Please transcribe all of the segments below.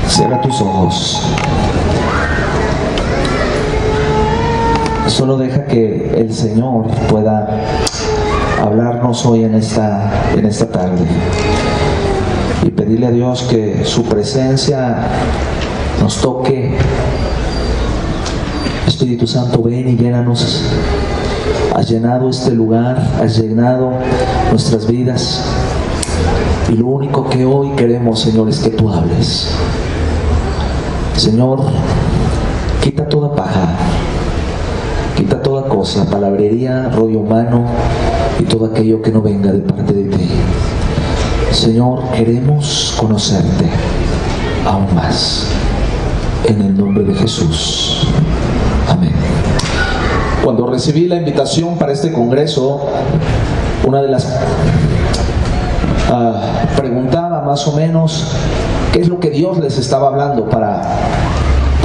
Cierra tus ojos. Solo deja que el Señor pueda hablarnos hoy en esta tarde. Y pedirle a Dios que su presencia nos toque. Espíritu Santo, ven y llénanos. Has llenado este lugar, has llenado nuestras vidas. Y lo único que hoy queremos, Señor, es que tú hables. Señor, quita toda paja, quita toda cosa, palabrería, rollo humano y todo aquello que no venga de parte de ti. Señor, queremos conocerte aún más. En el nombre de Jesús. Amén. Cuando recibí la invitación para este congreso, una de las preguntaba más o menos qué es lo que Dios les estaba hablando para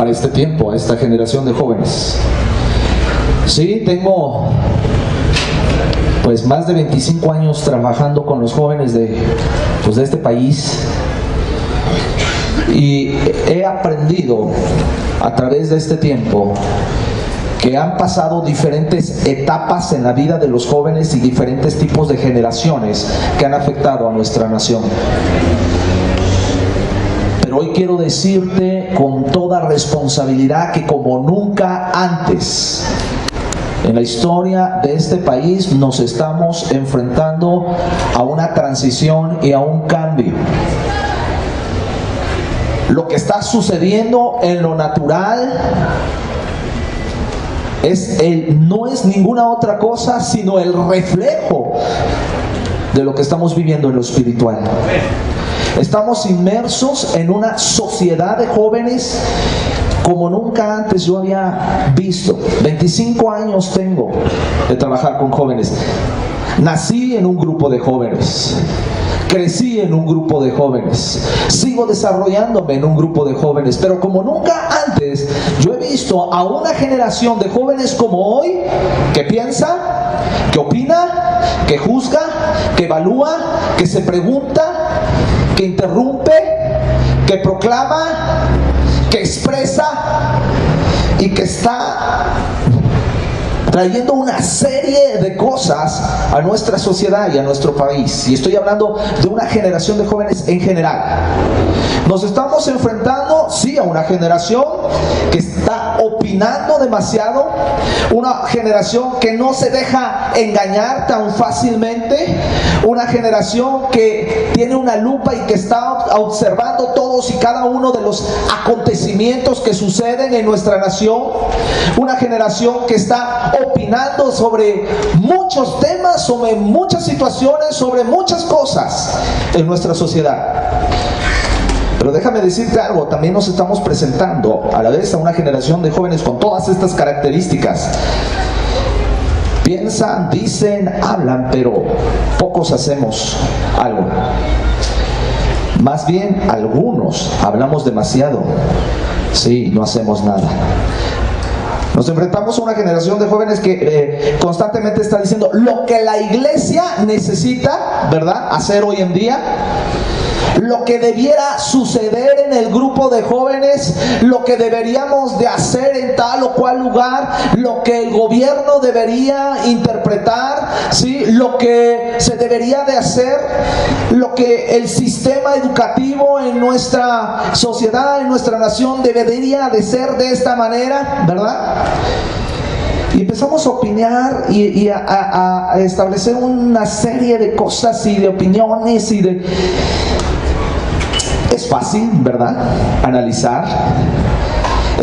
este tiempo, a esta generación de jóvenes. Sí, tengo pues más de 25 años trabajando con los jóvenes de este país, y he aprendido a través de este tiempo que han pasado diferentes etapas en la vida de los jóvenes y diferentes tipos de generaciones que han afectado a nuestra nación. Pero hoy quiero decirte con toda responsabilidad que como nunca antes en la historia de este país nos estamos enfrentando a una transición y a un cambio. Lo que está sucediendo en lo natural no es ninguna otra cosa sino el reflejo de lo que estamos viviendo en lo espiritual. Estamos inmersos en una sociedad de jóvenes como nunca antes yo había visto. 25 años tengo de trabajar con jóvenes. Nací en un grupo de jóvenes. Crecí en un grupo de jóvenes, sigo desarrollándome en un grupo de jóvenes, pero como nunca antes yo he visto a una generación de jóvenes como hoy, que piensa, que opina, que juzga, que evalúa, que se pregunta, que interrumpe, que proclama, que expresa y que está trayendo una serie de cosas a nuestra sociedad y a nuestro país. Y estoy hablando de una generación de jóvenes en general. Nos estamos enfrentando, sí, a una generación que está opinando demasiado, una generación que no se deja engañar tan fácilmente, una generación que tiene una lupa y que está observando todos y cada uno de los acontecimientos que suceden en nuestra nación, una generación que está opinando sobre muchos temas, sobre muchas situaciones, sobre muchas cosas en nuestra sociedad. Pero déjame decirte algo, también nos estamos presentando a la vez a una generación de jóvenes con todas estas características. Piensan, dicen, hablan, pero pocos hacemos algo. Más bien, algunos hablamos demasiado, sí, no hacemos nada. Nos enfrentamos a una generación de jóvenes que constantemente está diciendo lo que la iglesia necesita, ¿verdad?, hacer hoy en día, lo que debiera suceder en el grupo de jóvenes, lo que deberíamos de hacer en tal o cual lugar, lo que el gobierno debería interpretar, ¿sí?, lo que se debería de hacer, lo que el sistema educativo en nuestra sociedad, en nuestra nación debería de ser de esta manera, ¿verdad? Y empezamos a opinar y a establecer una serie de cosas y de opiniones y de... Es fácil, ¿verdad?, analizar,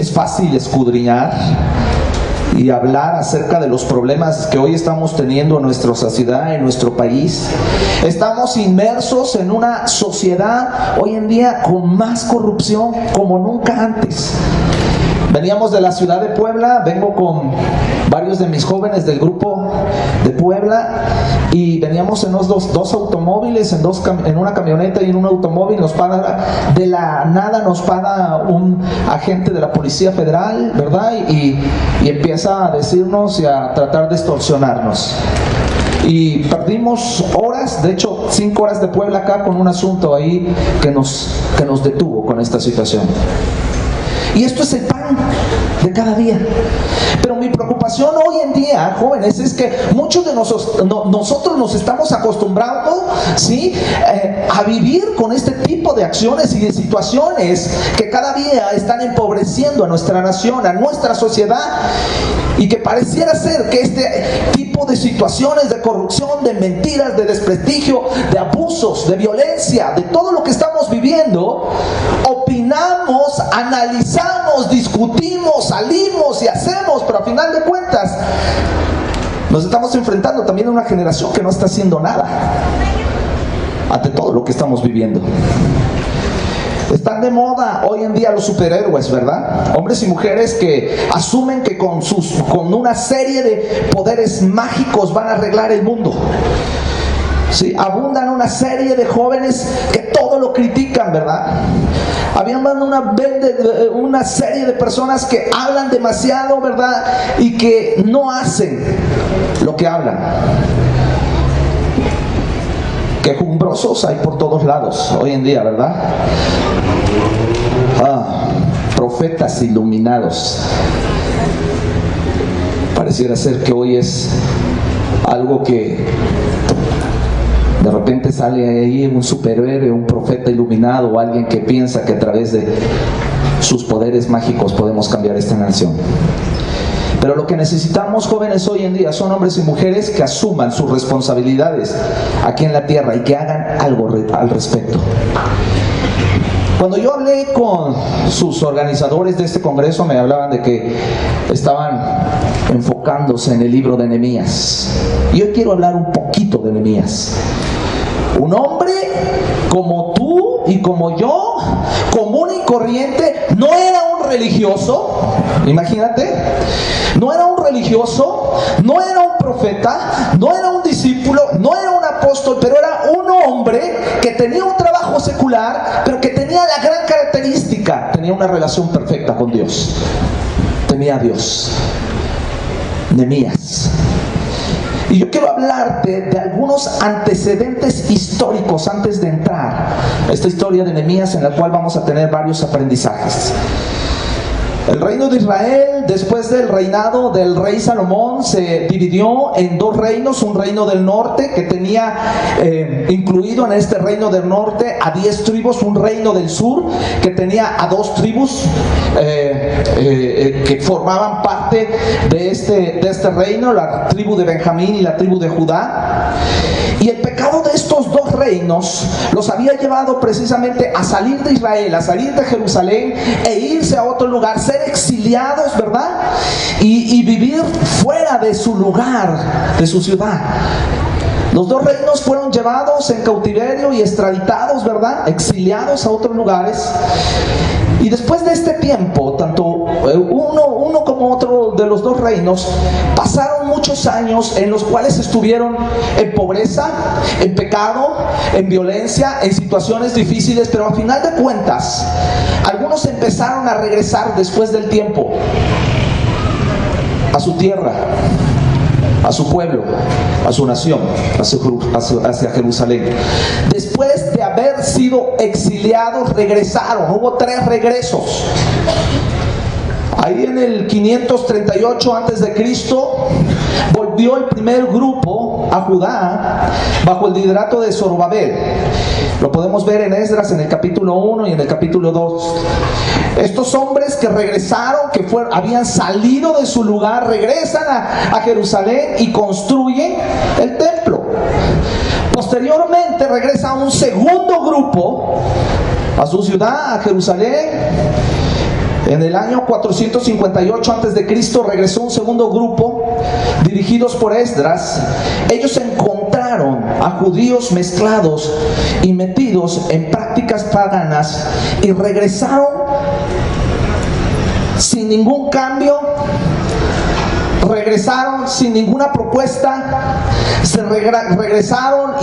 es fácil escudriñar y hablar acerca de los problemas que hoy estamos teniendo en nuestra sociedad, en nuestro país. Estamos inmersos en una sociedad hoy en día con más corrupción como nunca antes. Veníamos de la ciudad de Puebla, vengo con varios de mis jóvenes del grupo de Puebla y veníamos en dos automóviles, en una camioneta y en un automóvil. Nos para de la nada, nos para un agente de la Policía Federal, ¿verdad? Y empieza a decirnos y a tratar de extorsionarnos. y perdimos horas, de hecho 5 horas de Puebla acá con un asunto ahí que nos detuvo con esta situación. Y esto es el pan de cada día. Pero mi preocupación hoy en día, jóvenes, es que muchos de nosotros nos estamos acostumbrando, ¿sí?, a vivir con este tipo de acciones y de situaciones que cada día están empobreciendo a nuestra nación, a nuestra sociedad, y que pareciera ser que este tipo de situaciones de corrupción, de mentiras, de desprestigio, de abusos, de violencia, de todo lo que estamos viviendo, opinamos, analizamos, discutimos, salimos y hacemos, pero a final de cuentas nos estamos enfrentando también a una generación que no está haciendo nada ante todo lo que estamos viviendo. Están de moda hoy en día los superhéroes, ¿verdad? Hombres y mujeres que asumen que con una serie de poderes mágicos van a arreglar el mundo. Sí, abundan una serie de jóvenes que todo lo critican, ¿verdad? Habían una serie de personas que hablan demasiado, ¿verdad? Y que no hacen lo que hablan. Quejumbrosos hay por todos lados hoy en día, ¿verdad? Profetas iluminados. Pareciera ser que hoy es algo que de repente sale ahí un superhéroe, un profeta iluminado o alguien que piensa que a través de sus poderes mágicos podemos cambiar esta nación. Pero lo que necesitamos, jóvenes, hoy en día son hombres y mujeres que asuman sus responsabilidades aquí en la tierra y que hagan algo al respecto. Cuando yo hablé con sus organizadores de este congreso, me hablaban de que estaban enfocándose en el libro de Nehemías. Y hoy quiero hablar un poquito de Nehemías. Un hombre como tú y como yo, común y corriente, no era un religioso, imagínate, no era un religioso, no era un profeta, no era un discípulo, no era un apóstol, pero era un hombre que tenía un trabajo secular, pero que tenía la gran característica, tenía una relación perfecta con Dios, temía a Dios. Nehemías. Y yo quiero hablarte de algunos antecedentes históricos antes de entrar a esta historia de Nehemías, en la cual vamos a tener varios aprendizajes. El reino de Israel, después del reinado del rey Salomón, se dividió en 2 reinos. Un reino del norte que tenía incluido en este reino del norte a 10 tribus. Un reino del sur que tenía a 2 tribus que formaban parte de este reino, la tribu de Benjamín y la tribu de Judá. Y el pecado de estos 2 reinos los había llevado precisamente a salir de Israel, a salir de Jerusalén e irse a otro lugar, ser exiliados, ¿verdad? Y vivir fuera de su lugar, de su ciudad. Los 2 reinos fueron llevados en cautiverio y extraditados, ¿verdad? Exiliados a otros lugares. Y después de este tiempo, tanto uno como otro de los 2 reinos, pasaron muchos años en los cuales estuvieron en pobreza, en pecado, en violencia, en situaciones difíciles, pero al final de cuentas, algunos empezaron a regresar después del tiempo a su tierra, a su pueblo, a su nación, hacia Jerusalén. Después de haber sido exiliados, regresaron. Hubo 3 regresos. Ahí en el 538 a.C. volvió el primer grupo a Judá bajo el liderato de Zorobabel. Lo podemos ver en Esdras en el capítulo 1 y en el capítulo 2. Estos hombres que regresaron, que habían salido de su lugar, regresan a Jerusalén y construyen el templo. Posteriormente regresa un segundo grupo a su ciudad, a Jerusalén. En el año 458 a.C. regresó un segundo grupo dirigidos por Esdras. Ellos encontraron a judíos mezclados y metidos en prácticas paganas y regresaron sin ningún cambio, regresaron sin ninguna propuesta, regresaron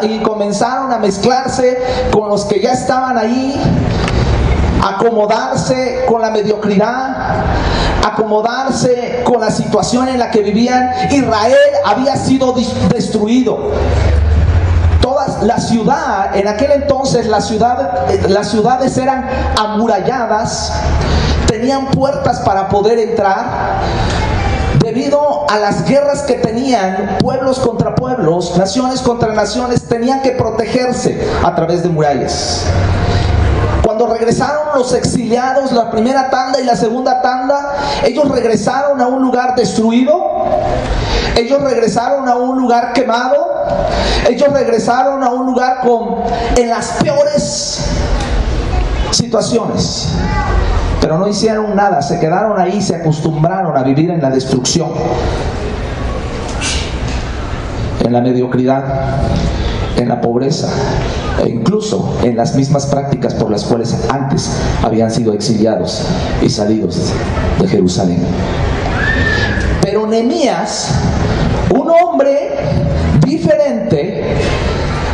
y comenzaron a mezclarse con los que ya estaban ahí, acomodarse con la mediocridad, acomodarse con la situación en la que vivían. Israel había sido destruido. Toda la ciudad, en aquel entonces las ciudades eran amuralladas, tenían puertas para poder entrar. Debido a las guerras que tenían, pueblos contra pueblos, naciones contra naciones, tenían que protegerse a través de murallas. Cuando regresaron los exiliados, la primera tanda y la segunda tanda, ellos regresaron a un lugar destruido, ellos regresaron a un lugar quemado, ellos regresaron a un lugar en las peores situaciones. Pero no hicieron nada, se quedaron ahí, se acostumbraron a vivir en la destrucción, en la mediocridad, en la pobreza e incluso en las mismas prácticas por las cuales antes habían sido exiliados y salidos de Jerusalén. Pero Nehemías, un hombre diferente,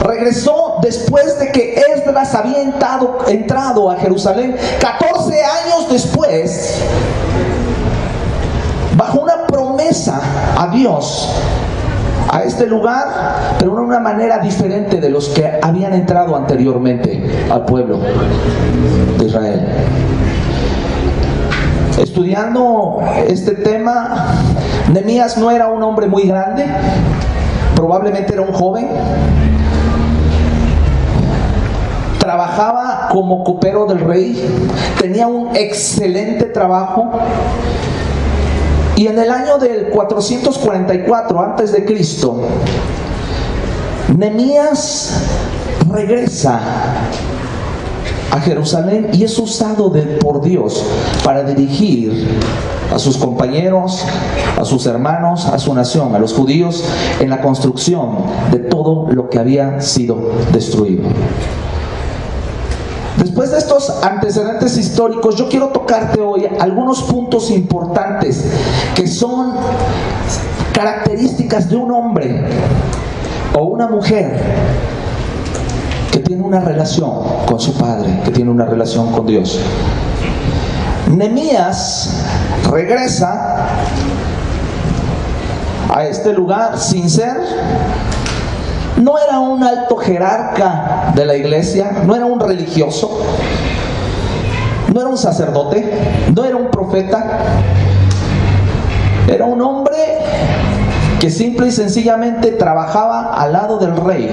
regresó después de que Esdras había entrado a Jerusalén 14 años después, bajo una promesa a Dios, a este lugar, pero de una manera diferente de los que habían entrado anteriormente al pueblo de Israel. Estudiando este tema, Nehemías no era un hombre muy grande, probablemente era un joven. Trabajaba como copero del rey, tenía un excelente trabajo. Y en el año del 444 antes de Cristo, Nehemías regresa a Jerusalén y es usado por Dios para dirigir a sus compañeros, a sus hermanos, a su nación, a los judíos, en la construcción de todo lo que había sido destruido. Después de estos antecedentes históricos, yo quiero tocarte hoy algunos puntos importantes que son características de un hombre o una mujer que tiene una relación con su Padre, que tiene una relación con Dios. Nehemías regresa a este lugar sin ser, no era un alto jerarca de la iglesia, no era un religioso, no era un sacerdote, no era un profeta, era un hombre que simple y sencillamente trabajaba al lado del rey,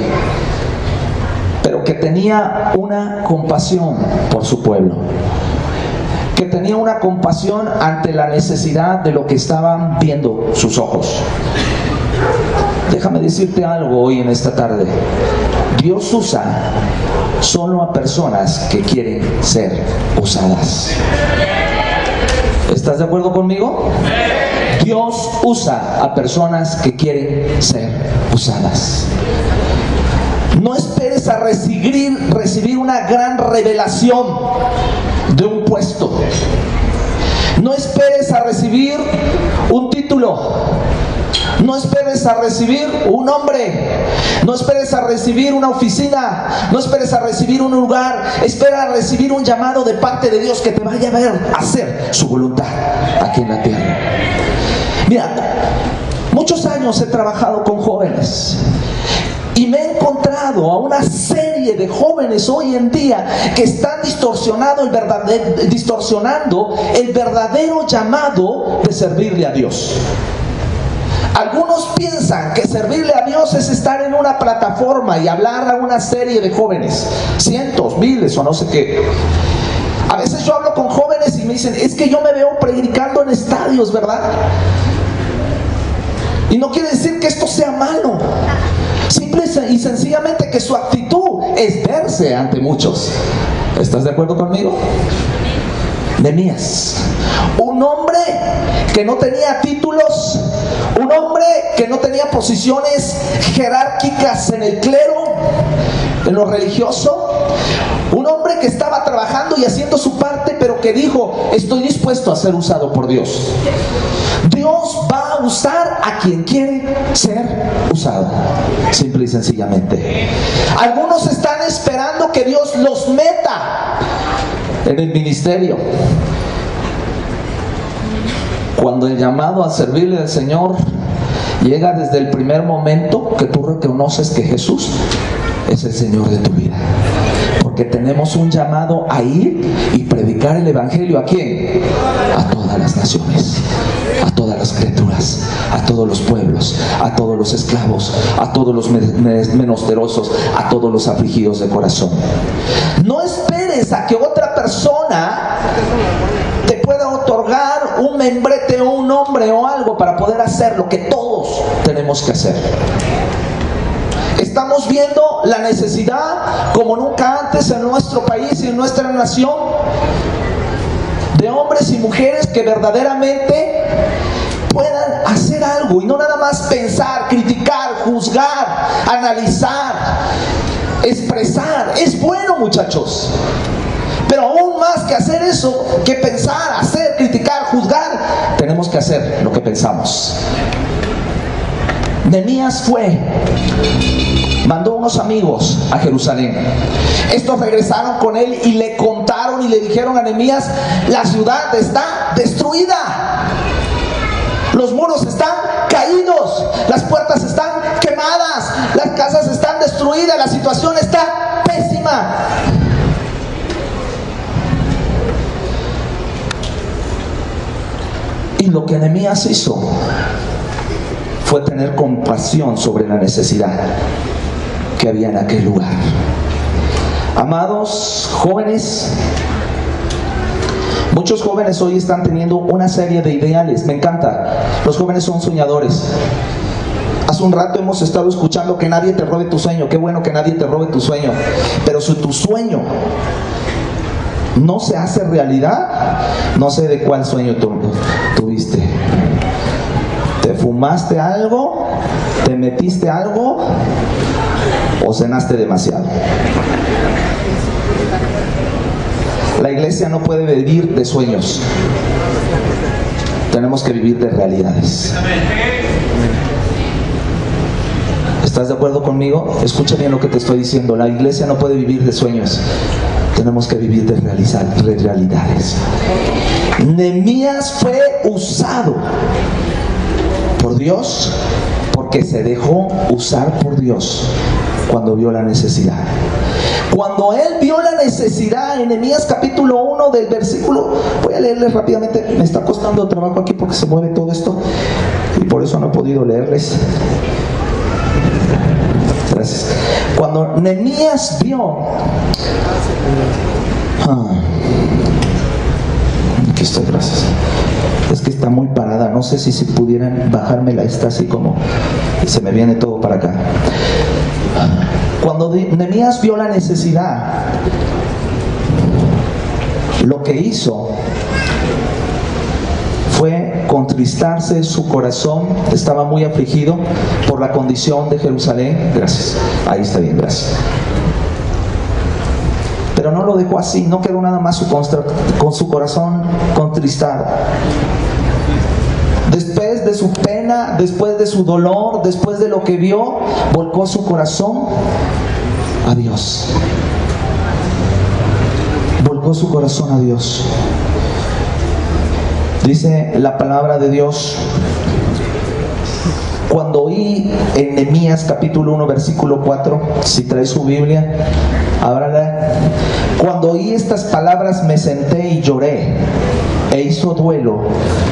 pero que tenía una compasión por su pueblo, que tenía una compasión ante la necesidad de lo que estaban viendo sus ojos. Déjame decirte algo hoy en esta tarde. Dios usa solo a personas que quieren ser usadas. ¿Estás de acuerdo conmigo? Dios usa a personas que quieren ser usadas. No esperes a recibir una gran revelación de un puesto. No esperes a recibir un título. No esperes a recibir un nombre. No esperes a recibir una oficina. No esperes a recibir un lugar. Espera a recibir un llamado de parte de Dios que te vaya a ver hacer su voluntad aquí en la tierra. Mira, muchos años he trabajado con jóvenes y me he encontrado a una serie de jóvenes hoy en día que están distorsionando el verdadero llamado de servirle a Dios. Algunos piensan que servirle a Dios es estar en una plataforma y hablar a una serie de jóvenes, cientos, miles o no sé qué. A veces yo hablo con jóvenes y me dicen, es que yo me veo predicando en estadios, ¿verdad? Y no quiere decir que esto sea malo. Simple y sencillamente que su actitud es verse ante muchos. ¿Estás de acuerdo conmigo? Nehemías, un hombre que no tenía títulos, un hombre que no tenía posiciones jerárquicas en el clero, en lo religioso, un hombre que estaba trabajando y haciendo su parte, pero que dijo, estoy dispuesto a ser usado por Dios. Dios va a usar a quien quiere ser usado, simple y sencillamente. Algunos están esperando que Dios los meta en el ministerio. Cuando el llamado a servirle al Señor llega desde el primer momento que tú reconoces que Jesús es el Señor de tu vida. Porque tenemos un llamado a ir y predicar el Evangelio. ¿A quién? A todas las naciones, a todas las criaturas, a todos los pueblos, a todos los esclavos, a todos los menesterosos, a todos los afligidos de corazón. No esperes a que otra persona te pueda otorgar un membrete o un nombre o algo para poder hacer lo que todos tenemos que hacer. Estamos viendo la necesidad como nunca antes en nuestro país y en nuestra nación de hombres y mujeres que verdaderamente puedan hacer algo y no nada más pensar, criticar, juzgar, analizar, expresar. Es bueno, muchachos, pero aún más que hacer eso, que pensar, hacer, criticar, juzgar, tenemos que hacer lo que pensamos. Nehemías mandó unos amigos a Jerusalén. Estos regresaron con él y le contaron y le dijeron a Nehemías: la ciudad está destruida, los muros están caídos, las puertas están quemadas, las casas están destruidas, la situación está pésima. Y lo que Nehemías hizo fue tener compasión sobre la necesidad que había en aquel lugar. Amados jóvenes, muchos jóvenes hoy están teniendo una serie de ideales. Me encanta, los jóvenes son soñadores. Hace un rato hemos estado escuchando que nadie te robe tu sueño. Qué bueno que nadie te robe tu sueño, pero si tu sueño no se hace realidad, no sé de cuál sueño tuviste. ¿Te fumaste algo? ¿Te metiste algo? ¿O cenaste demasiado? La iglesia no puede vivir de sueños. Tenemos que vivir de realidades. ¿Estás de acuerdo conmigo? Escucha bien lo que te estoy diciendo. La iglesia no puede vivir de sueños. Tenemos que vivir de realidades. Nehemías fue usado por Dios porque se dejó usar por Dios cuando vio la necesidad. Cuando él vio la necesidad, en Nehemías capítulo 1 del versículo, voy a leerles rápidamente, me está costando trabajo aquí porque se mueve todo esto y por eso no he podido leerles. Gracias. Cuando Nehemías vio, aquí estoy, gracias. Es que está muy parada, no sé si pudieran bajármela, está así como se me viene todo para acá. Cuando Nehemías vio la necesidad, lo que hizo fue contristarse su corazón. Estaba muy afligido por la condición de Jerusalén. Gracias, ahí está bien, gracias. Pero no lo dejó así, no quedó nada más con su corazón contristado. Después de su pena, después de su dolor, después de lo que vio, volcó su corazón a Dios. Volcó su corazón a Dios. Dice la palabra de Dios: cuando oí en Nehemías capítulo 1 versículo 4, si trae su Biblia, ábrala. Cuando oí estas palabras me senté y lloré e hizo duelo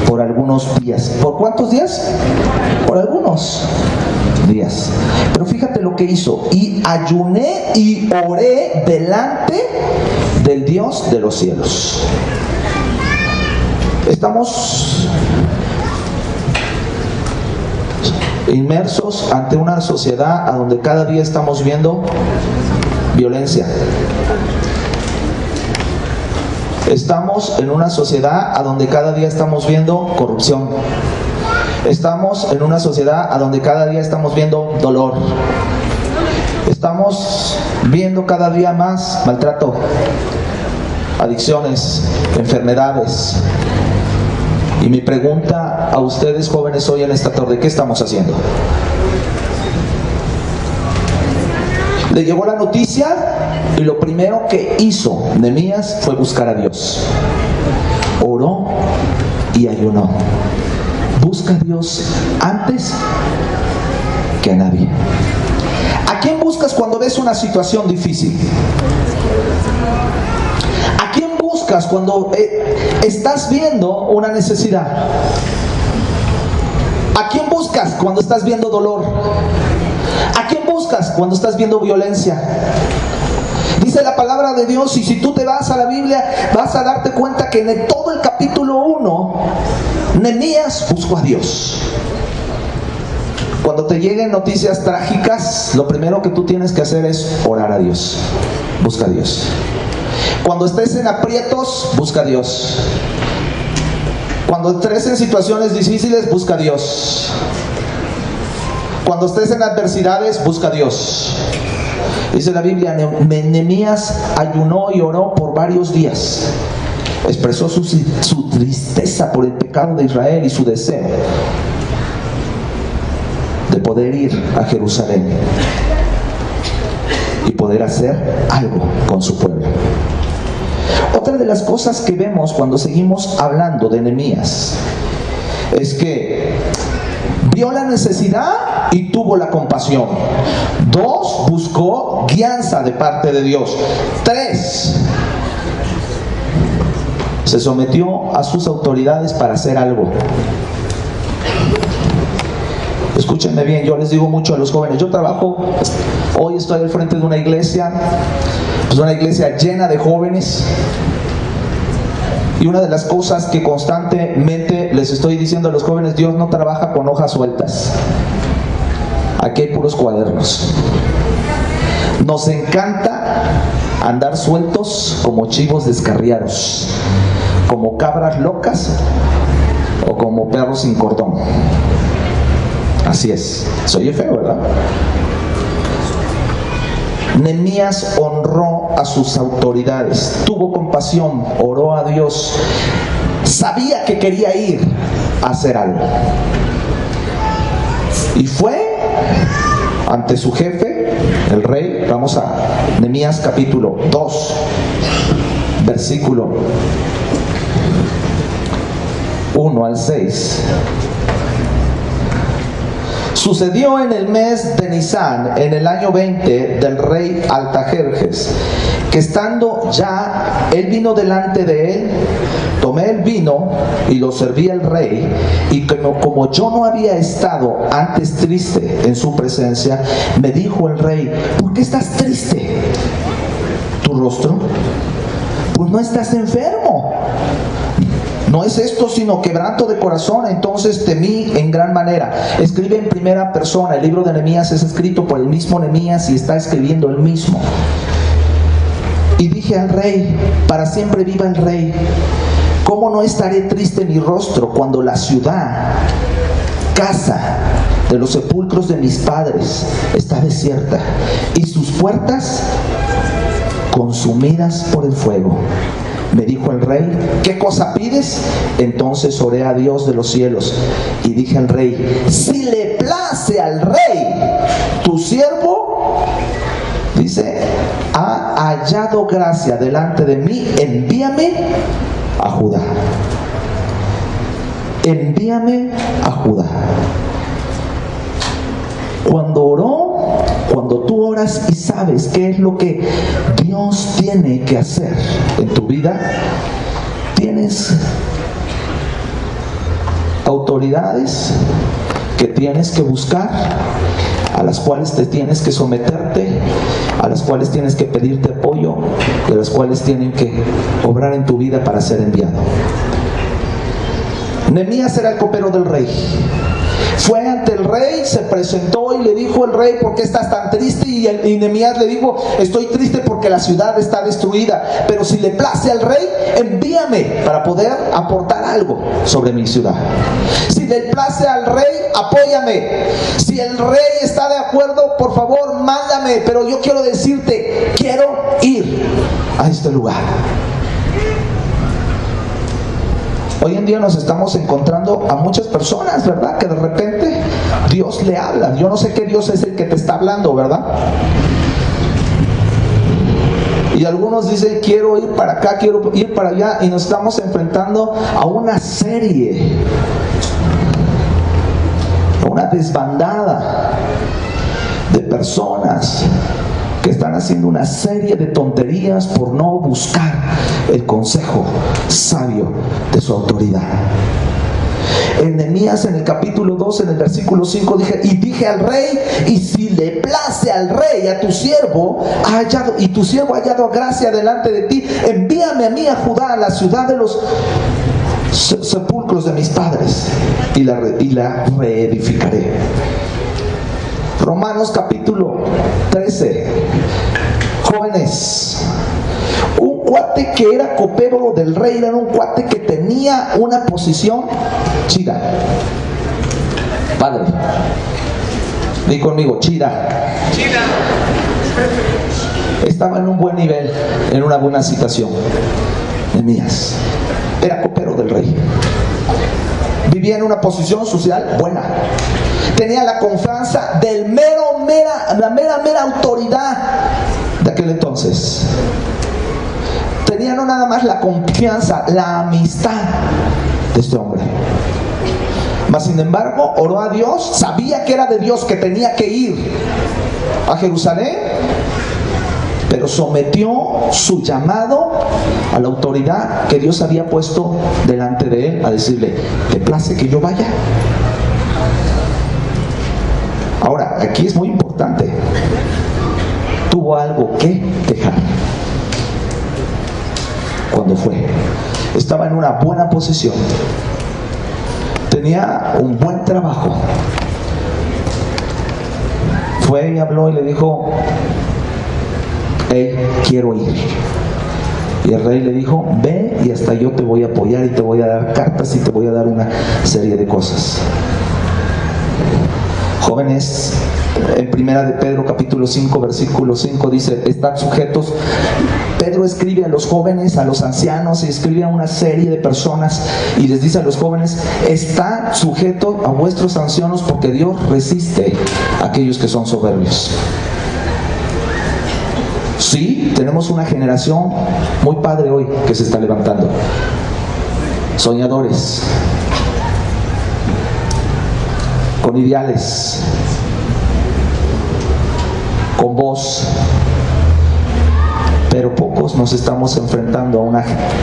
por algunos días. ¿Por cuántos días? Por algunos días. Pero fíjate lo que hizo: y ayuné y oré delante del Dios de los cielos. Estamos inmersos ante una sociedad a donde cada día estamos viendo violencia. Estamos en una sociedad a donde cada día estamos viendo corrupción. Estamos en una sociedad a donde cada día estamos viendo dolor. Estamos viendo cada día más maltrato, adicciones, enfermedades. Y mi pregunta a ustedes jóvenes hoy en esta tarde: ¿qué estamos haciendo? Le llegó la noticia y lo primero que hizo Nehemías fue buscar a Dios. Oró y ayunó. Busca a Dios antes que a nadie. ¿A quién buscas cuando ves una situación difícil? ¿A quién buscas cuando estás viendo una necesidad? ¿A quién buscas cuando estás viendo dolor? ¿A quién buscas cuando estás viendo violencia? Dice la palabra de Dios, y si tú te vas a la Biblia, vas a darte cuenta que en todo el capítulo 1, Nehemías buscó a Dios. Cuando te lleguen noticias trágicas, lo primero que tú tienes que hacer es orar a Dios. Busca a Dios. Cuando estés en aprietos, busca a Dios. Cuando estés en situaciones difíciles, busca a Dios. Cuando estés en adversidades, busca a Dios. Dice la Biblia, Nehemías ayunó y oró por varios días. Expresó su tristeza por el pecado de Israel y su deseo de poder ir a Jerusalén y poder hacer algo con su pueblo. Otra de las cosas que vemos cuando seguimos hablando de Nehemías es que vio la necesidad y tuvo la compasión. 2, buscó guianza de parte de Dios. 3, se sometió a sus autoridades para hacer algo. Escúchenme bien, yo les digo mucho a los jóvenes, yo trabajo, hoy estoy al frente de una iglesia, pues una iglesia llena de jóvenes, y una de las cosas que constantemente les estoy diciendo a los jóvenes, Dios no trabaja con hojas sueltas, aquí hay puros cuadernos. Nos encanta andar sueltos como chivos descarriados, como cabras locas o como perros sin cordón. Así es, se oye feo, ¿verdad? Nehemías honró a sus autoridades, tuvo compasión, oró a Dios, sabía que quería ir a hacer algo. Y fue ante su jefe, el rey. Vamos a Nehemías capítulo 2, versículo 1 al 6. Sucedió en el mes de Nisán, en el año 20 del rey Artajerjes, que estando ya el vino delante de él, tomé el vino y lo serví al rey, y como yo no había estado antes triste en su presencia, me dijo el rey, ¿por qué estás triste? ¿Tu rostro? Pues no estás enfermo. No es esto sino quebranto de corazón. Entonces temí en gran manera. Escribe en primera persona. El libro de Nehemías es escrito por el mismo Nehemías y está escribiendo el mismo. Y dije al rey, para siempre viva el rey, ¿cómo no estaré triste mi rostro cuando la ciudad, casa de los sepulcros de mis padres, está desierta y sus puertas consumidas por el fuego? Me dijo el rey, ¿qué cosa pides? Entonces oré a Dios de los cielos y dije al rey, si le place al rey, tu siervo, dice, ha hallado gracia delante de mí, envíame a Judá. Envíame a Judá. Cuando oró, cuando tú oras y sabes qué es lo que Dios tiene que hacer en tu vida, tienes autoridades que tienes que buscar, a las cuales te tienes que someterte, a las cuales tienes que pedirte apoyo, de las cuales tienen que obrar en tu vida para ser enviado. Nehemías era el copero del rey. Fue ante el rey, se presentó y le dijo el rey, ¿por qué estás tan triste? Y Nehemías le dijo, estoy triste porque la ciudad está destruida, pero si le place al rey, envíame para poder aportar algo sobre mi ciudad. Si le place al rey, apóyame. Si el rey está de acuerdo, por favor, mándame, pero yo quiero decirte, quiero ir a este lugar. Hoy en día nos estamos encontrando a muchas personas, ¿verdad? Que de repente Dios le habla. Yo no sé qué Dios es el que te está hablando, ¿verdad? Y Y algunos dicen, quiero ir para acá, quiero ir para allá, y nos estamos enfrentando a una serie, a una desbandada de personas que están haciendo una serie de tonterías por no buscar el consejo sabio de su autoridad. En Nehemías, en el capítulo 2, en el versículo 5, dije al rey, y si le place al rey, a tu siervo y tu siervo ha hallado gracia delante de ti, envíame a mí a Judá, a la ciudad de los sepulcros de mis padres, y la reedificaré. Romanos capítulo 13. Jóvenes, un cuate que era copero del rey era un cuate que tenía una posición chida. Padre, di conmigo, chida. Estaba en un buen nivel, en una buena situación. Nehemías era copero del rey, vivía en una posición social buena, tenía la confianza del la mera autoridad de aquel entonces. Tenía no nada más la confianza, la amistad de este hombre. Mas sin embargo, oró a Dios, sabía que era de Dios, que tenía que ir a Jerusalén, pero sometió su llamado a la autoridad que Dios había puesto delante de él, a decirle, ¿te place que yo vaya? Ahora, aquí es muy importante, tuvo algo que dejar. Cuando fue, estaba en una buena posición, tenía un buen trabajo, fue y habló y le dijo, hey, quiero ir. Y el rey le dijo, ve y hasta yo te voy a apoyar y te voy a dar cartas y te voy a dar una serie de cosas. Jóvenes, en primera de Pedro capítulo 5 versículo 5 dice, están sujetos. Pedro escribe a los jóvenes, a los ancianos, y escribe a una serie de personas y les dice a los jóvenes, están sujetos a vuestros ancianos porque Dios resiste a aquellos que son soberbios. Sí, tenemos una generación muy padre hoy que se está levantando, soñadores, con ideales, con voz, pero pocos nos estamos enfrentando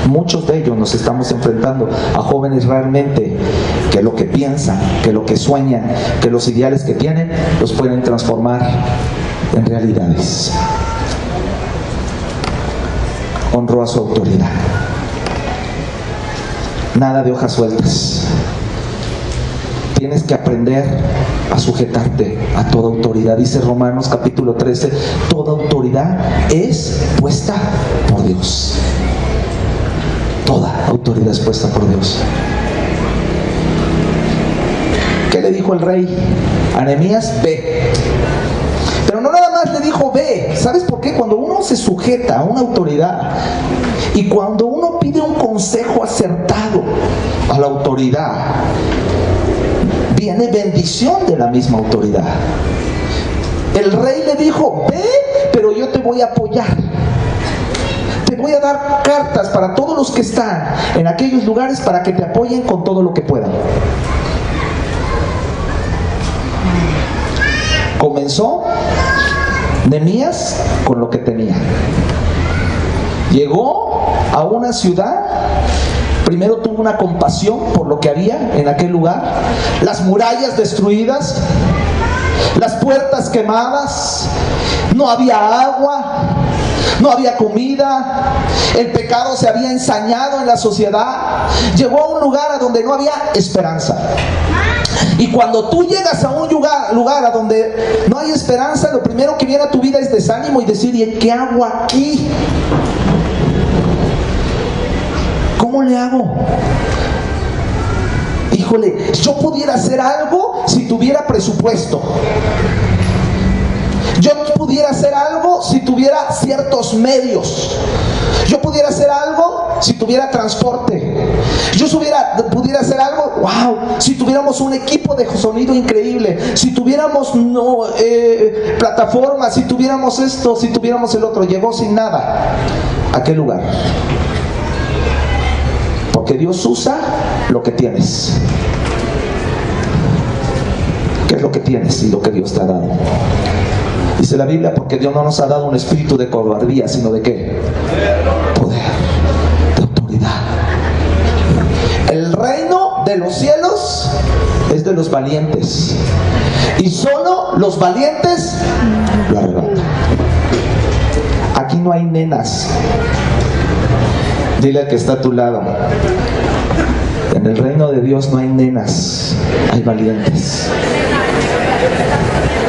muchos de ellos nos estamos enfrentando a jóvenes realmente que lo que piensan, que lo que sueñan, que los ideales que tienen los pueden transformar en realidades. Honró a su autoridad. Nada de hojas sueltas. Tienes que aprender a sujetarte a toda autoridad. Dice Romanos capítulo 13, toda autoridad es puesta por Dios. Toda autoridad es puesta por Dios. ¿Qué le dijo el rey a Nehemías? Ve. Pero no nada más le dijo ve. ¿Sabes por qué? Cuando uno se sujeta a una autoridad y cuando uno pide un consejo acertado a la autoridad, viene bendición de la misma autoridad. El rey le dijo, ve, pero yo te voy a apoyar. Te voy a dar cartas para todos los que están en aquellos lugares para que te apoyen con todo lo que puedan. Comenzó Nehemías con lo que tenía. Llegó a una ciudad. Primero tuvo una compasión por lo que había en aquel lugar. Las murallas destruidas, las puertas quemadas, no había agua, no había comida, el pecado se había ensañado en la sociedad. Llegó a un lugar a donde no había esperanza. Y cuando tú llegas a un lugar a donde no hay esperanza, lo primero que viene a tu vida es desánimo y decir, ¿y qué hago aquí? ¿Cómo le hago? Híjole, yo pudiera hacer algo si tuviera presupuesto. Yo pudiera hacer algo algo si tuviera ciertos medios. Yo pudiera hacer algo si tuviera transporte. Yo pudiera hacer algo, wow, si tuviéramos un equipo de sonido increíble, si tuviéramos plataformas, si tuviéramos esto, si tuviéramos el otro. Llegó sin nada. ¿A qué lugar? Porque Dios usa lo que tienes. ¿Qué es lo que tienes y lo que Dios te ha dado? Dice la Biblia, porque Dios no nos ha dado un espíritu de cobardía, sino de ¿qué? Poder, de autoridad. El reino de los cielos es de los valientes, y solo los valientes lo arrebatan. Aquí no hay nenas. Dile al que está a tu lado: en el reino de Dios no hay nenas, hay valientes.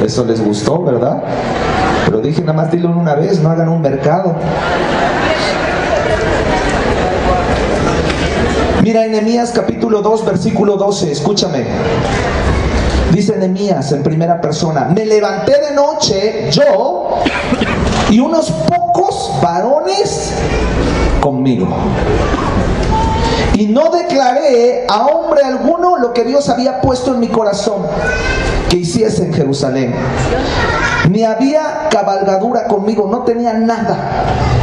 Eso les gustó, ¿verdad? Pero dije, nada más dilo una vez, no hagan un mercado. Mira en Nehemías capítulo 2, versículo 12, escúchame. Dice Nehemías en primera persona: me levanté de noche yo y unos pocos varones conmigo, y no declaré a hombre alguno lo que Dios había puesto en mi corazón que hiciese en Jerusalén. Ni había cabalgadura conmigo, no tenía nada,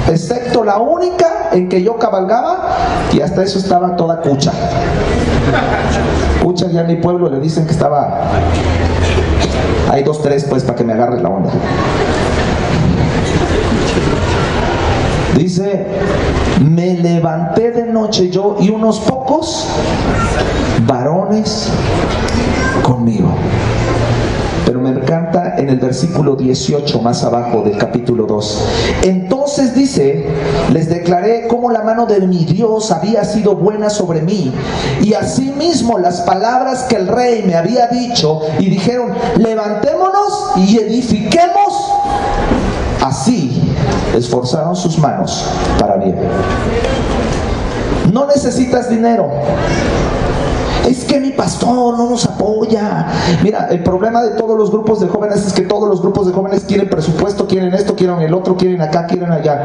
excepto la única en que yo cabalgaba, y hasta eso estaba toda cucha. Cucha, ya en mi pueblo le dicen que estaba, hay 2, 3 pues para que me agarre la onda. Dice: me levanté de noche yo y unos pocos varones conmigo. Pero me encanta en el versículo 18, más abajo del capítulo 2. Entonces dice: les declaré cómo la mano de mi Dios había sido buena sobre mí, y asimismo las palabras que el rey me había dicho, y dijeron: levantémonos y edifiquemos. Así esforzaron sus manos para bien. No necesitas dinero. Es que mi pastor no nos apoya. Mira, el problema de todos los grupos de jóvenes es que todos los grupos de jóvenes quieren presupuesto, quieren esto, quieren el otro, quieren acá, quieren allá.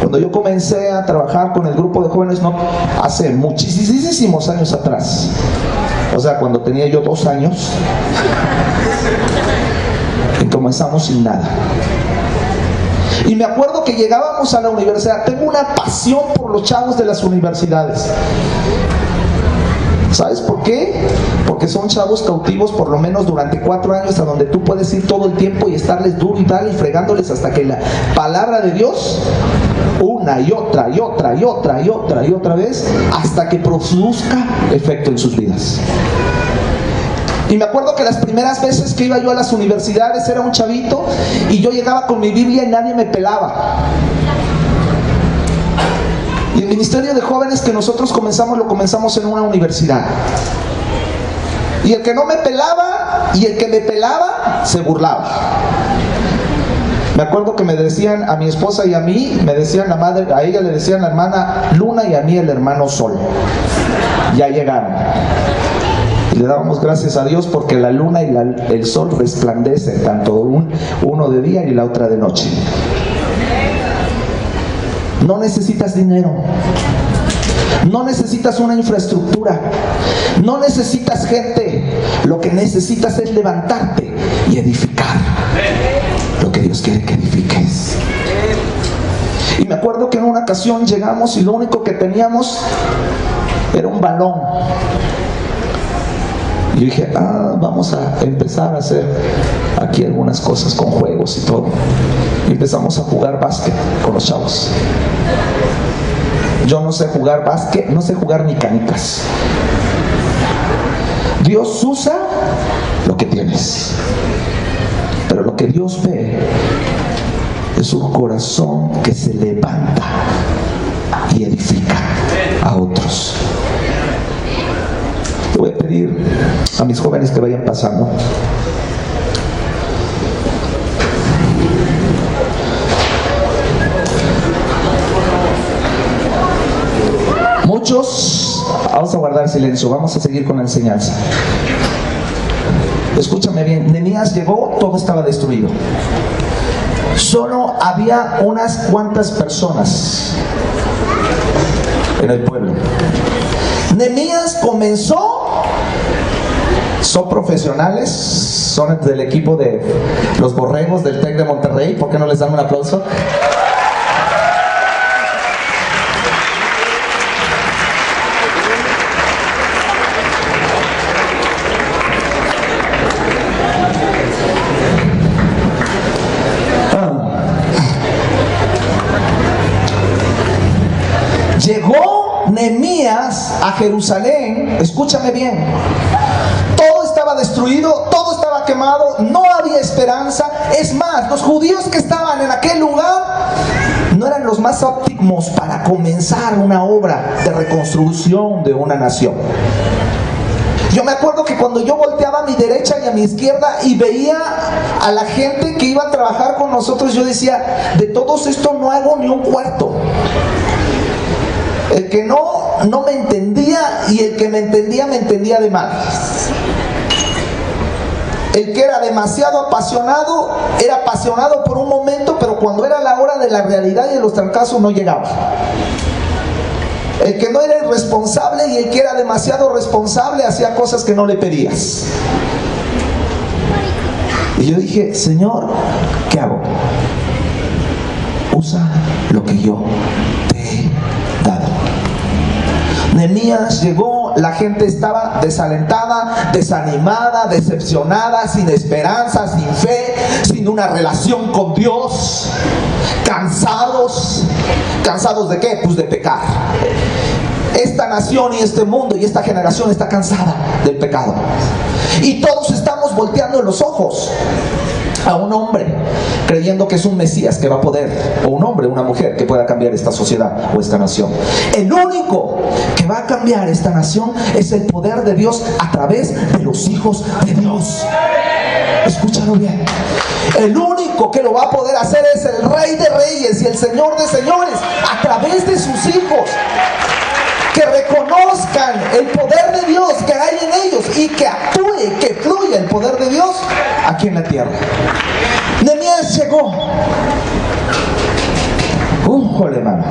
Cuando yo comencé a trabajar con el grupo de jóvenes, no, hace muchísimos años atrás, o sea, cuando tenía yo 2 años, y comenzamos sin nada. Y me acuerdo que llegábamos a la universidad. Tengo una pasión por los chavos de las universidades. ¿Sabes por qué? Porque son chavos cautivos por lo menos durante 4 años, a donde tú puedes ir todo el tiempo y estarles duro y tal, y fregándoles hasta que la palabra de Dios, una y otra y otra y otra y otra y otra vez, hasta que produzca efecto en sus vidas. Y me acuerdo que las primeras veces que iba yo a las universidades, era un chavito, y yo llegaba con mi Biblia y nadie me pelaba. Y el ministerio de jóvenes que nosotros comenzamos, lo comenzamos en una universidad. Y el que no me pelaba y el que me pelaba se burlaba. Me acuerdo que me decían a mi esposa y a mí, me decían la madre, a ella le decían la hermana Luna y a mí el hermano Sol. Ya llegaron. Y le dábamos gracias a Dios porque la luna y el sol resplandecen, tanto uno de día y la otra de noche. No necesitas dinero, no necesitas una infraestructura, no necesitas gente. Lo que necesitas es levantarte y edificar lo que Dios quiere que edifiques. Y me acuerdo que en una ocasión llegamos y lo único que teníamos era un balón. Y yo dije, vamos a empezar a hacer aquí algunas cosas con juegos y todo. Y empezamos a jugar básquet con los chavos. Yo no sé jugar básquet, no sé jugar ni canicas. Dios usa lo que tienes, pero lo que Dios ve es un corazón que se levanta y edifica a otros. Le voy a pedir a mis jóvenes que vayan pasando. Muchos, vamos a guardar silencio, vamos a seguir con la enseñanza. Escúchame bien, Nehemías llegó, todo estaba destruido. Solo había unas cuantas personas en el pueblo. Nehemías comenzó, son profesionales, son del equipo de los Borregos del TEC de Monterrey. ¿Por qué no les dan un aplauso? Llegó Nehemías a Jerusalén, escúchame bien, todo estaba destruido, todo estaba quemado, no había esperanza. Es más, los judíos que estaban en aquel lugar no eran los más óptimos para comenzar una obra de reconstrucción de una nación. Yo me acuerdo que cuando yo volteaba a mi derecha y a mi izquierda y veía a la gente que iba a trabajar con nosotros, yo decía, de todos estos no hago ni un cuarto. El que no me entendía, y el que me entendía de más. El que era demasiado apasionado, era apasionado por un momento, pero cuando era la hora de la realidad y de los trancazos no llegaba. El que no era irresponsable y el que era demasiado responsable hacía cosas que no le pedías. Y yo dije, Señor, ¿qué hago? Usa lo que yo te he dado. Nehemías llegó, la gente estaba desalentada, desanimada, decepcionada, sin esperanza, sin fe, sin una relación con Dios, cansados. ¿Cansados de qué? Pues de pecar. Esta nación y este mundo y esta generación está cansada del pecado. Y todos estamos volteando los ojos a un hombre, creyendo que es un Mesías que va a poder, o un hombre, una mujer que pueda cambiar esta sociedad o esta nación. El único que va a cambiar esta nación es el poder de Dios a través de los hijos de Dios. Escúchalo bien. El único que lo va a poder hacer es el Rey de Reyes y el Señor de Señores, a través de sus hijos, que reconozcan el poder de Dios que hay en ellos y que actúe, que fluya el poder de Dios aquí en la tierra. Nehemías llegó. Jole, mano.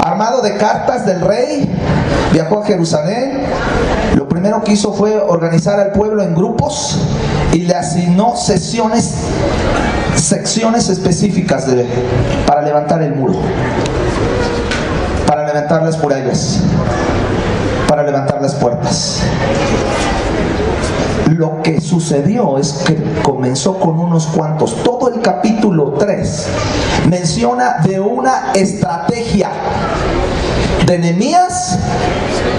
Armado de cartas del rey, viajó a Jerusalén. Lo primero que hizo fue organizar al pueblo en grupos y le asignó secciones específicas para levantar el muro, para levantar las murallas, para levantar las puertas. Lo que sucedió es que comenzó con unos cuantos. Todo el capítulo 3 menciona de una estrategia de Nehemías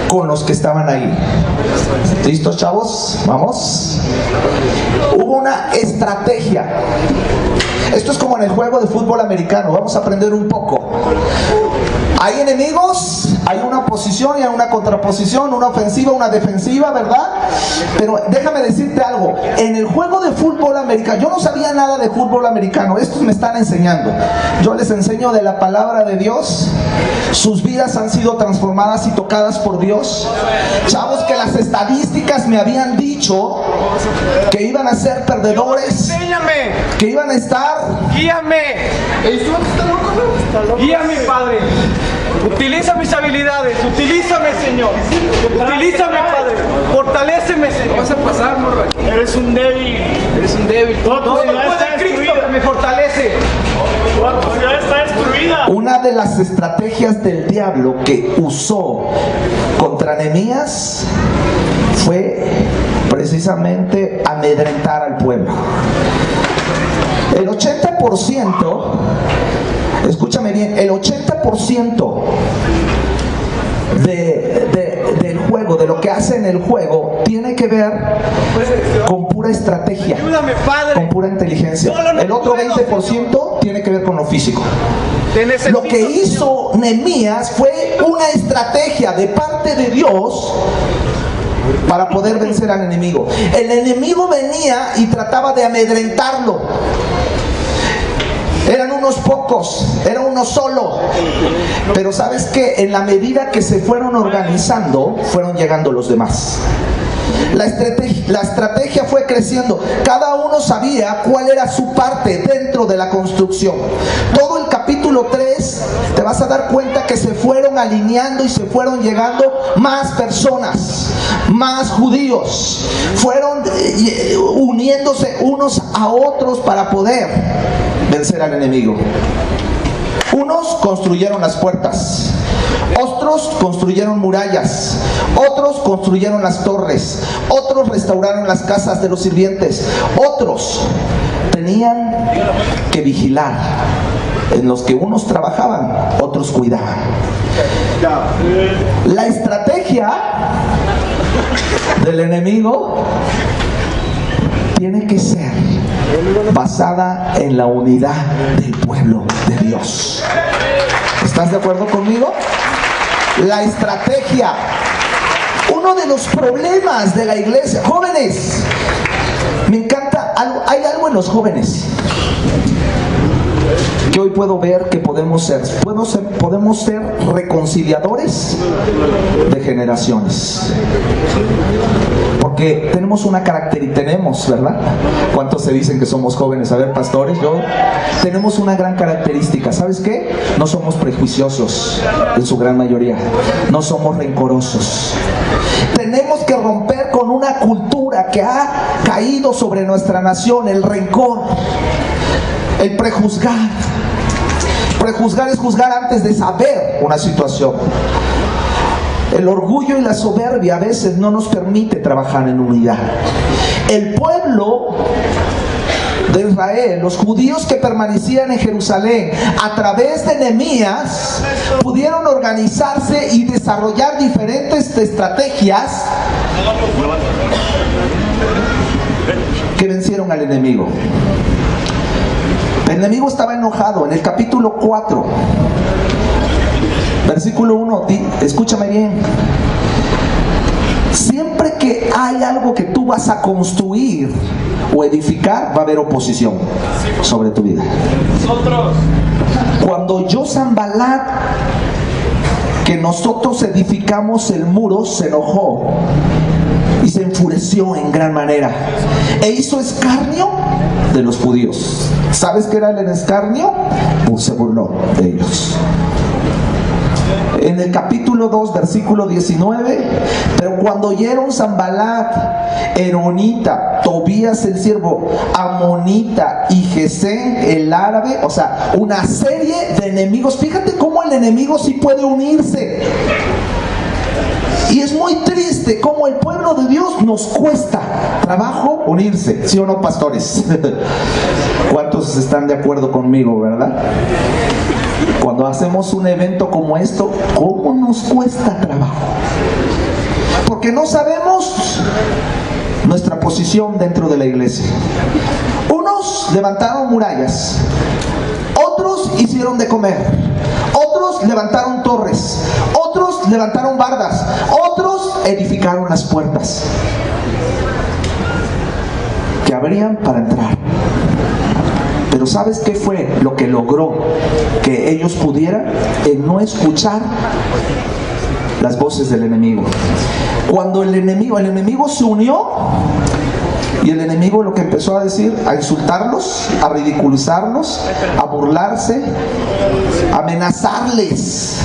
con los que estaban ahí. ¿Listos, chavos? Vamos. Hubo una estrategia. Esto es como en el juego de fútbol americano. Vamos a aprender un poco. Hay enemigos, hay una posición y hay una contraposición, una ofensiva, una defensiva, ¿verdad? Pero déjame decirte algo. En el juego de fútbol americano, yo no sabía nada de fútbol americano. Estos me están enseñando. Yo les enseño de la palabra de Dios. Sus vidas han sido transformadas y tocadas por Dios. Chavos, que las estadísticas me habían dicho que iban a ser perdedores. Enséñame. Que iban a estar. Guíame. Guíame, Padre. Utiliza mis habilidades. Utilízame, Señor. Utilízame, Padre. Fortaléceme, Señor. Vas a pasar, morra. Eres un débil. Eres un débil. Todo puede Cristo que me fortalece. Tu ciudad está destruida. Una de las estrategias del diablo que usó contra Nehemías fue precisamente amedrentar al pueblo. El 80%, escúchame bien, el 80% del juego, de lo que hace en el juego, tiene que ver con pura estrategia, Ayúdame, Padre. con pura inteligencia. El otro 20% tiene que ver con lo físico. Te necesito, Lo que hizo Nehemías fue una estrategia de parte de Dios para poder vencer al enemigo. El enemigo venía y trataba de amedrentarlo. Eran unos pocos, era uno solo. Pero ¿sabes qué? En la medida que se fueron organizando, fueron llegando los demás. La estrategia fue creciendo. Cada uno sabía cuál era su parte dentro de la construcción. Todo el capítulo 3 te vas a dar cuenta que se fueron alineando y se fueron llegando más personas, más judíos. Fueron uniéndose unos a otros para poder vencer al enemigo. Unos construyeron las puertas, otros construyeron murallas, otros construyeron las torres, otros restauraron las casas de los sirvientes, otros tenían que vigilar. En los que unos trabajaban, otros cuidaban. La estrategia del enemigo tiene que ser basada en la unidad del pueblo de Dios. ¿Estás de acuerdo conmigo? La estrategia. Uno de los problemas de la iglesia, jóvenes, me encanta, hay algo en los jóvenes que hoy puedo ver que podemos ser reconciliadores de generaciones. Porque tenemos una característica, ¿verdad? ¿Cuántos se dicen que somos jóvenes? A ver, pastores, tenemos una gran característica. ¿Sabes qué? No somos prejuiciosos, en su gran mayoría. No somos rencorosos. Tenemos que romper con una cultura que ha caído sobre nuestra nación, el rencor, el prejuzgar. Prejuzgar es juzgar antes de saber una situación. El orgullo y la soberbia a veces no nos permite trabajar en unidad. El pueblo de Israel, los judíos que permanecían en Jerusalén, a través de Nehemías, pudieron organizarse y desarrollar diferentes estrategias que vencieron al enemigo. El enemigo estaba enojado. En el capítulo 4, versículo 1, escúchame bien. Siempre que hay algo que tú vas a construir o edificar, va a haber oposición sobre tu vida. Cuando yo, Sanballat, que nosotros edificamos el muro, se enojó y se enfureció en gran manera e hizo escarnio de los judíos. ¿Sabes qué era el escarnio? Pues se burló de ellos. En el capítulo 2, versículo 19, pero cuando oyeron Sanballat, Eronita, Tobías el siervo, Amonita y Gesén el árabe, o sea, una serie de enemigos. Fíjate cómo el enemigo sí puede unirse. Y es muy triste cómo el pueblo de Dios nos cuesta trabajo unirse, ¿sí o no, pastores? ¿Cuántos están de acuerdo conmigo, verdad? Cuando hacemos un evento como esto, ¿cómo nos cuesta trabajo? Porque no sabemos nuestra posición dentro de la iglesia. Unos levantaron murallas, otros hicieron de comer, otros levantaron torres, otros levantaron bardas, otros edificaron las puertas que abrían para entrar. Pero ¿sabes qué fue lo que logró que ellos pudieran? El no escuchar las voces del enemigo. Cuando el enemigo se unió, y el enemigo lo que empezó a decir, a insultarlos, a ridiculizarlos, a burlarse, a amenazarles,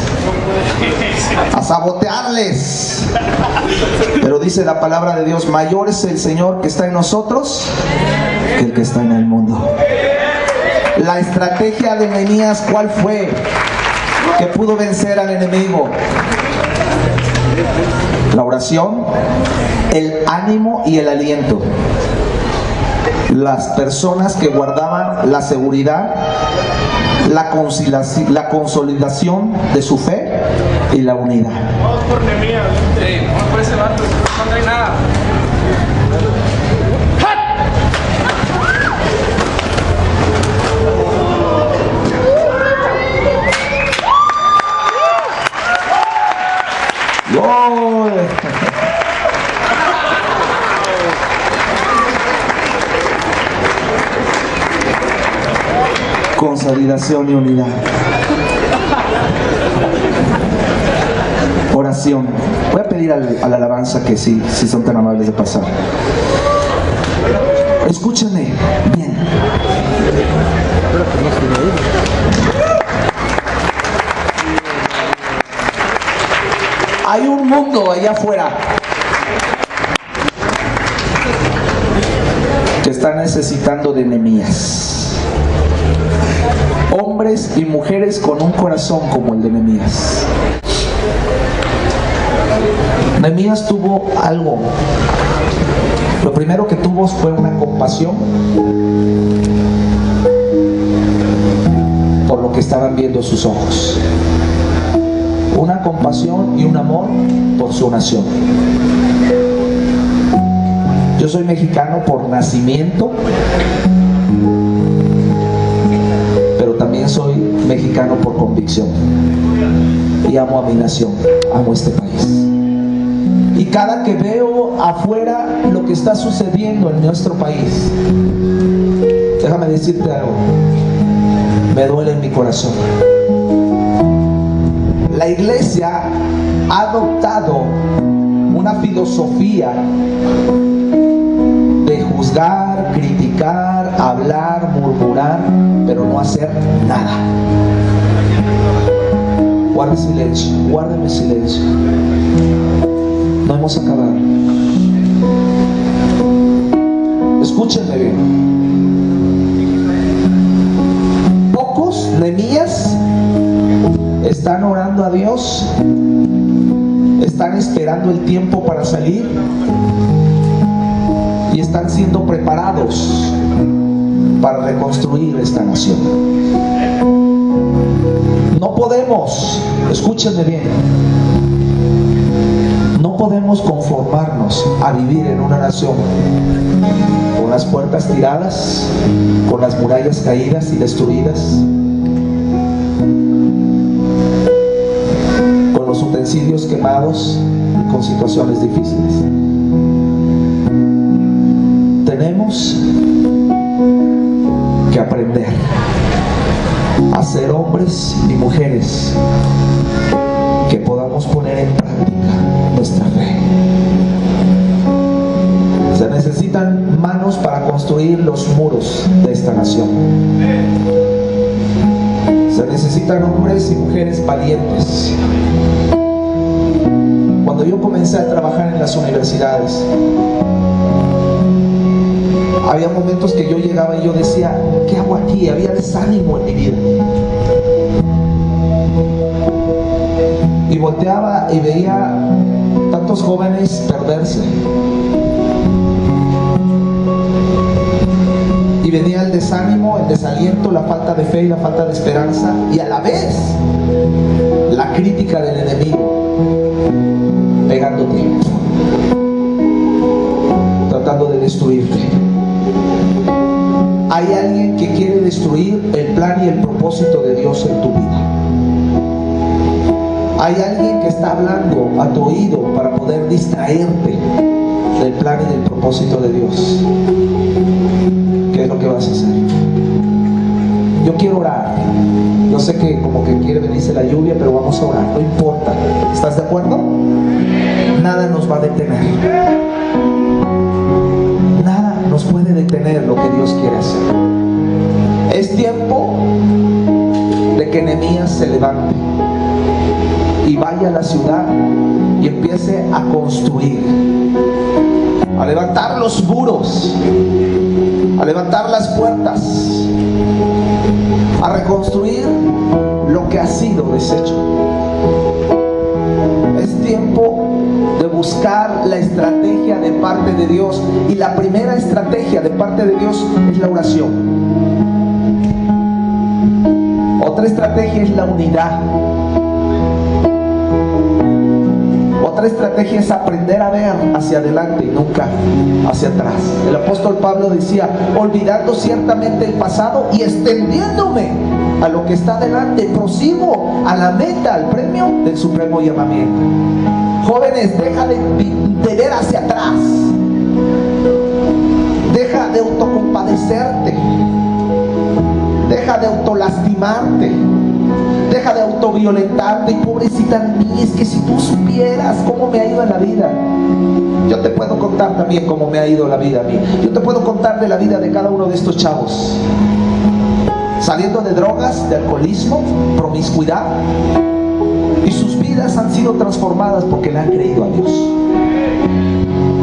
a sabotearles. Pero dice la palabra de Dios, mayor es el Señor que está en nosotros que el que está en el mundo. La estrategia de Nehemías, ¿cuál fue? Que pudo vencer al enemigo. La oración, el ánimo y el aliento. Las personas que guardaban la seguridad, la consolidación de su fe y la unidad. Vamos por Nehemías. Sí, vamos por ese vato, no trae nada. Consolidación y unidad. Oración. oración. Voy a pedir a la alabanza que si son tan amables de pasar. Escúchenme bien. Hay un mundo allá afuera que está necesitando de Nehemías. Hombres y mujeres con un corazón como el de Nehemías. Nehemías tuvo algo. Lo primero que tuvo fue una compasión por lo que estaban viendo sus ojos. Una compasión y un amor por su nación. Yo soy mexicano por nacimiento, pero también soy mexicano por convicción. Y amo a mi nación, amo este país. Y cada que veo afuera lo que está sucediendo en nuestro país, déjame decirte algo, me duele en mi corazón. La iglesia ha adoptado una filosofía de juzgar, criticar, hablar, murmurar, pero no hacer nada. Guarde silencio, guárdeme silencio. No hemos acabado. Escúchenme bien. Pocos, Nehemías, están orando a Dios, están esperando el tiempo para salir y están siendo preparados para reconstruir esta nación. No podemos, escúchenme bien, no podemos conformarnos a vivir en una nación con las puertas tiradas, con las murallas caídas y destruidas, con los utensilios quemados y con situaciones difíciles. Tenemos que aprender a ser hombres y mujeres que podamos poner en práctica nuestra fe. Se necesitan manos para construir los muros de esta nación. Se necesitan hombres y mujeres valientes. Cuando yo comencé a trabajar en las universidades, había momentos que yo llegaba y yo decía, ¿qué hago aquí? Había desánimo en mi vida. Y volteaba y veía tantos jóvenes perderse. Y venía el desánimo, el desaliento, la falta de fe y la falta de esperanza, y a la vez la crítica del enemigo pegándote, tratando de destruirte. Hay alguien que quiere destruir el plan y el propósito de Dios en tu vida. Hay alguien que está hablando a tu oído para poder distraerte del plan y del propósito de Dios. ¿Qué es lo que vas a hacer? Yo quiero orar. Yo sé que como que quiere venirse la lluvia, pero vamos a orar, no importa. ¿Estás de acuerdo? Nada nos va a detener. Nada nos puede detener lo que Dios quiere hacer. Es tiempo de que Nehemías se levante y vaya a la ciudad y empiece a construir, a levantar los muros, a levantar las puertas, a reconstruir lo que ha sido deshecho. Es tiempo de buscar la estrategia de parte de Dios, y la primera estrategia de parte de Dios es la oración. Otra estrategia es la unidad. Otra estrategia es aprender a ver hacia adelante y nunca hacia atrás. El apóstol Pablo decía, olvidando ciertamente el pasado y extendiéndome a lo que está delante, prosigo a la meta, al premio del supremo llamamiento. Jóvenes, deja de ver hacia atrás. Deja de autocompadecerte. Deja de autolastimarte. Deja Deja de autoviolentarte. Y pobrecita de mí, es que si tú supieras cómo me ha ido en la vida. Yo te puedo contar también cómo me ha ido la vida a mí. Yo te puedo contar de la vida de cada uno de estos chavos, saliendo de drogas, de alcoholismo, promiscuidad, y sus vidas han sido transformadas porque le han creído a Dios.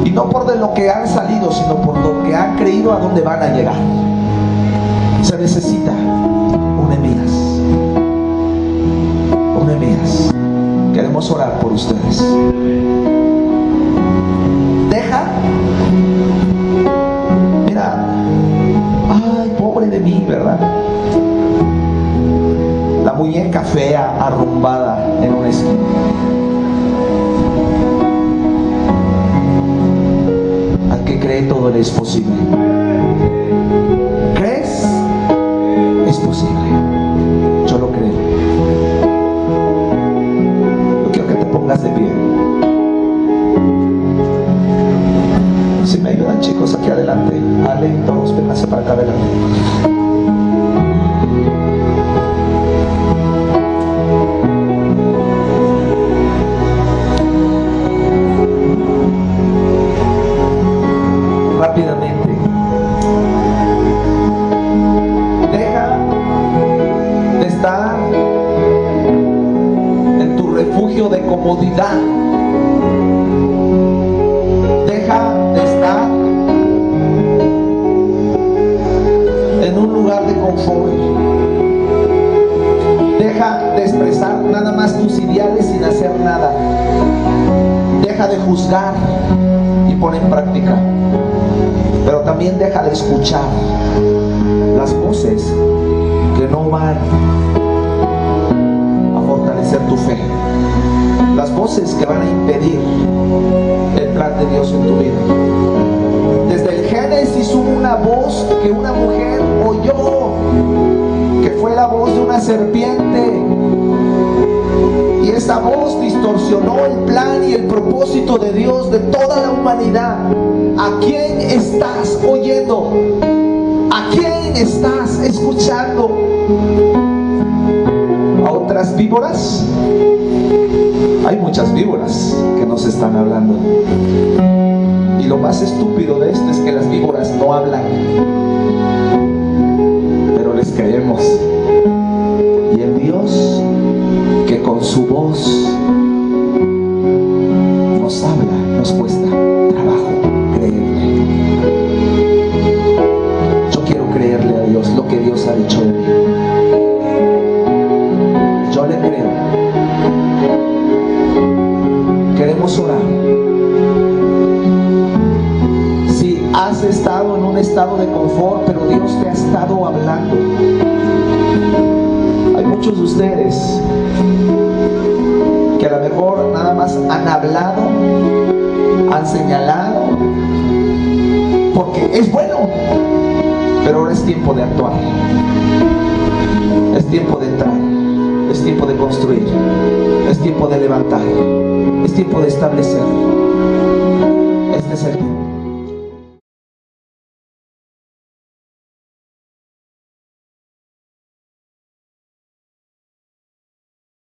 Y no por de lo que han salido, sino por lo que han creído a dónde van a llegar. Se necesita un Emías. Un Emías. Queremos orar por ustedes. Deja. Mira. Ay, pobre de mí, ¿verdad? La muñeca fea, arrumbada en una esquina. Al que cree todo le es posible. ¿Crees? Es posible. Yo lo creo. Yo quiero que te pongas de pie. Si me ayudan, chicos, aquí adelante. Ale, todos, vénganse para acá adelante. Rápidamente. Deja de estar en tu refugio de comodidad. Deja de estar en un lugar de confort. Deja de expresar nada más tus ideales sin hacer nada. Deja de juzgar y pon en práctica. Pero también deja de escuchar las voces que no van a fortalecer tu fe, las voces que van a impedir el plan de Dios en tu vida. Desde el Génesis hubo una voz que una mujer oyó, que fue la voz de una serpiente, y esa voz distorsionó el plan y el propósito de Dios de toda la humanidad. ¿A quién estás oyendo? ¿A quién estás escuchando? ¿A otras víboras? Hay muchas víboras que nos están hablando. Y lo más estúpido de esto es que las víboras no hablan, pero les creemos. Y el Dios que con su voz nos habla, nos cuesta trabajo creerle. Yo quiero creerle a Dios lo que Dios ha dicho de mí. Yo le creo. Queremos orar. Si has estado en un estado de confort, pero Dios te ha estado hablando. Hay muchos de ustedes que a lo mejor nada más han hablado, han señalado, porque es bueno, pero ahora es tiempo de actuar, es tiempo de entrar, es tiempo de construir, es tiempo de levantar, es tiempo de establecer. Este es el tiempo.